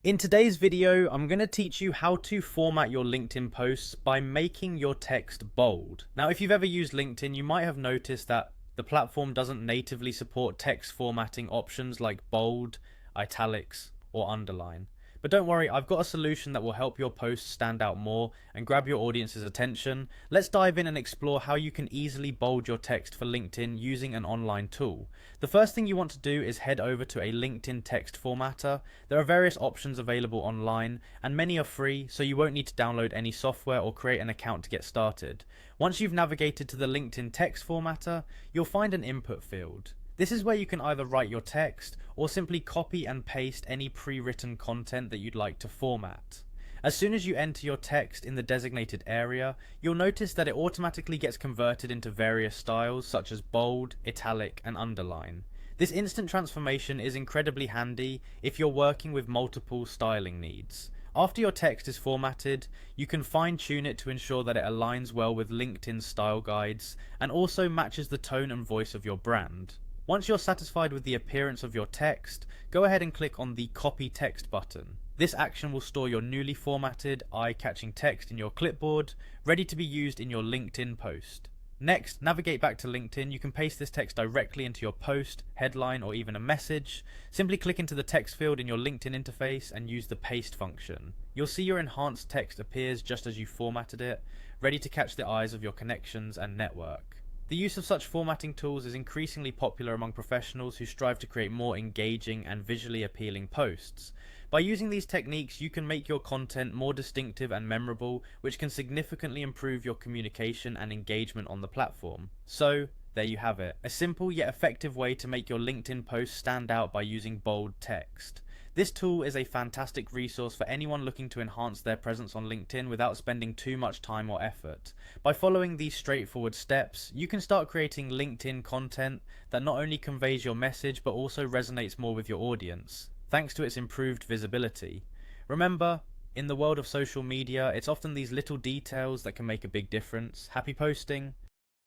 In today's video, I'm going to teach you how to format your LinkedIn posts by making your text bold. Now, if you've ever used LinkedIn, you might have noticed that the platform doesn't natively support text formatting options like bold, italics, or underline. But don't worry, I've got a solution that will help your posts stand out more and grab your audience's attention. Let's dive in and explore how you can easily bold your text for LinkedIn using an online tool. The first thing you want to do is head over to a LinkedIn text formatter. There are various options available online, and many are free, so you won't need to download any software or create an account to get started. Once you've navigated to the LinkedIn text formatter, you'll find an input field. This is where you can either write your text or simply copy and paste any pre-written content that you'd like to format. As soon as you enter your text in the designated area, you'll notice that it automatically gets converted into various styles such as bold, italic, and underline. This instant transformation is incredibly handy if you're working with multiple styling needs. After your text is formatted, you can fine-tune it to ensure that it aligns well with LinkedIn's style guides and also matches the tone and voice of your brand. Once you're satisfied with the appearance of your text, go ahead and click on the Copy Text button. This action will store your newly formatted, eye-catching text in your clipboard, ready to be used in your LinkedIn post. Next, navigate back to LinkedIn. You can paste this text directly into your post, headline, or even a message. Simply click into the text field in your LinkedIn interface and use the paste function. You'll see your enhanced text appears just as you formatted it, ready to catch the eyes of your connections and network. The use of such formatting tools is increasingly popular among professionals who strive to create more engaging and visually appealing posts. By using these techniques, you can make your content more distinctive and memorable, which can significantly improve your communication and engagement on the platform. So, there you have it, a simple yet effective way to make your LinkedIn posts stand out by using bold text. This tool is a fantastic resource for anyone looking to enhance their presence on LinkedIn without spending too much time or effort. By following these straightforward steps, you can start creating LinkedIn content that not only conveys your message but also resonates more with your audience, thanks to its improved visibility. Remember, in the world of social media, it's often these little details that can make a big difference. Happy posting!